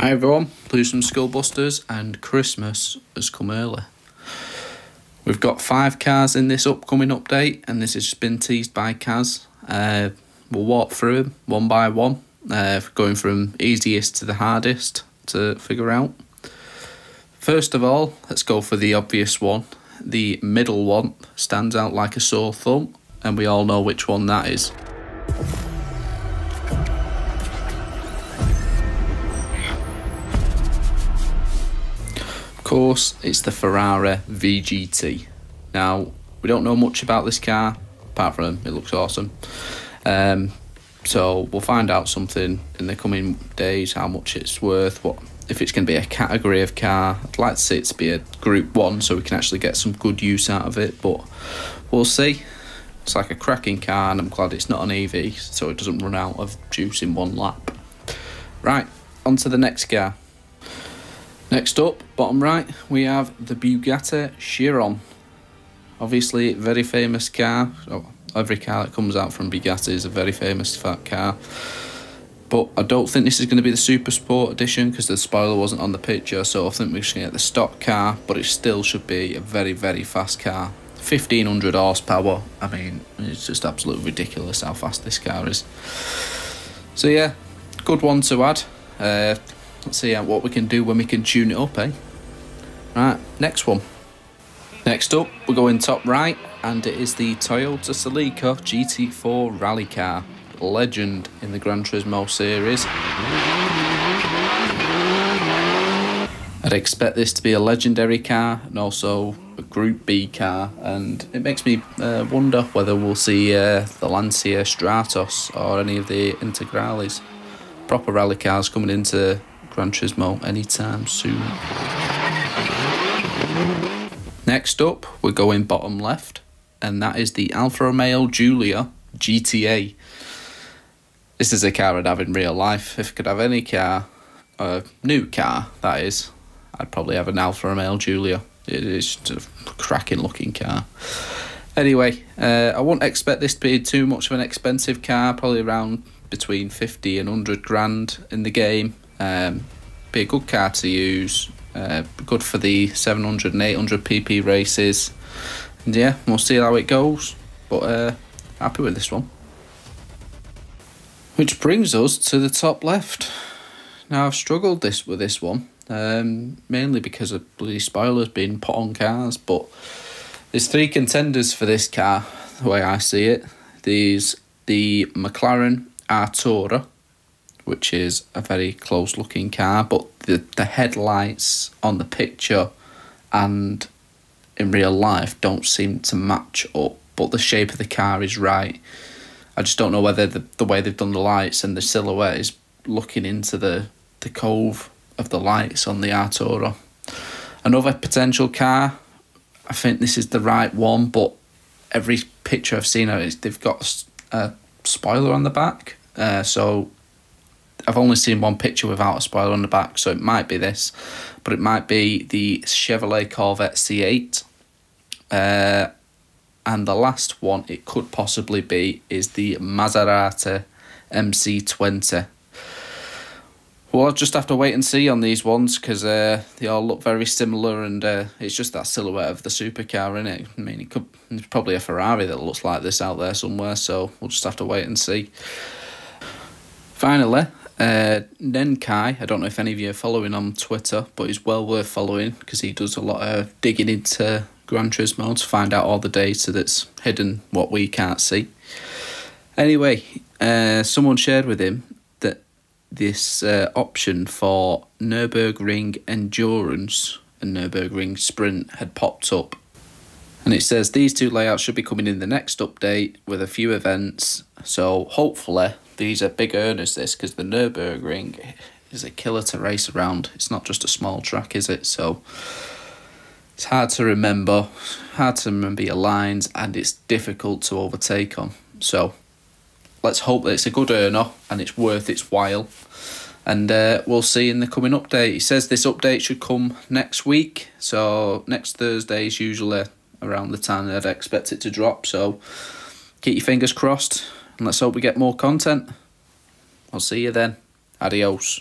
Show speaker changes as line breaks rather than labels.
Hi everyone, Blues from Skull Busters, and Christmas has come early. We've got 5 cars in this upcoming update, and this has just been teased by Kaz. We'll walk through them one by one, going from easiest to the hardest to figure out. First of all, let's go for the obvious one. The middle one stands out like a sore thumb, and we all know which one that is. Of course, it's the Ferrari VGT. Now, we don't know much about this car, apart from it looks awesome. So we'll find out something in the coming days, how much it's worth, if it's going to be a category of car. I'd like to see it to be a Group 1 so we can actually get some good use out of it, but we'll see. It's like a cracking car, and I'm glad it's not an EV, so it doesn't run out of juice in one lap. Right, on to the next car. Next up, bottom right, we have the Bugatti Chiron. Obviously, very famous car. Every car that comes out from Bugatti is a very famous fat car. But I don't think this is going to be the Super Sport edition because the spoiler wasn't on the picture, so I think we're just going to get the stock car, but it still should be a very, very fast car. 1500 horsepower. I mean, it's just absolutely ridiculous how fast this car is. So yeah, good one to add. Let's see what we can do when we can tune it up, eh? Right, next one. Next up, we're going top right, and it is the Toyota Celica GT4 rally car. Legend in the Gran Turismo series. I'd expect this to be a legendary car and also a Group B car, and it makes me wonder whether we'll see the Lancia Stratos or any of the Integrales. Proper rally cars coming into Gran Turismo anytime soon. Next up, we're going bottom left, and that is the Alfa Romeo Giulia GTA. This is a car I'd have in real life. If I could have any car, a new car that is, I'd probably have an Alfa Romeo Giulia. It is just a cracking looking car. Anyway, I wouldn't expect this to be too much of an expensive car, probably around between 50 and 100 grand in the game. Be a good car to use, good for the 700 and 800 pp races, and yeah, we'll see how it goes, but happy with this one. Which brings us to the top left. Now, I've struggled with this one, mainly because of bloody spoilers being put on cars, but there's 3 contenders for this car, the way I see it. There's the McLaren Artura, which is a very close looking car, but the headlights on the picture and in real life don't seem to match up, but the shape of the car is right. I just don't know whether the way they've done the lights and the silhouette is looking into the cove of the lights on the Artura. Another potential car, I think this is the right one, but every picture I've seen of it, they've got a spoiler on the back, so I've only seen one picture without a spoiler on the back, so it might be this, but it might be the Chevrolet Corvette C8. And the last one it could possibly be is the Maserati MC20. We'll just have to wait and see on these ones because they all look very similar, and it's just that silhouette of the supercar in it. I mean, there's probably a Ferrari that looks like this out there somewhere, so we'll just have to wait and see. Finally, Nenkai, I don't know if any of you are following on Twitter, but he's well worth following because he does a lot of digging into Gran Turismo to find out all the data that's hidden, what we can't see. Anyway, someone shared with him that this option for Nürburgring Endurance and Nürburgring Sprint had popped up. And it says these 2 layouts should be coming in the next update with a few events, so hopefully these are big earners, this, because the Nürburgring is a killer to race around. It's not just a small track, is it? So it's hard to remember your lines, and it's difficult to overtake on. So let's hope that it's a good earner and it's worth its while. And we'll see in the coming update. He says this update should come next week, so next Thursday is usually around the time that I'd expect it to drop. So keep your fingers crossed, and let's hope we get more content. I'll see you then. Adios.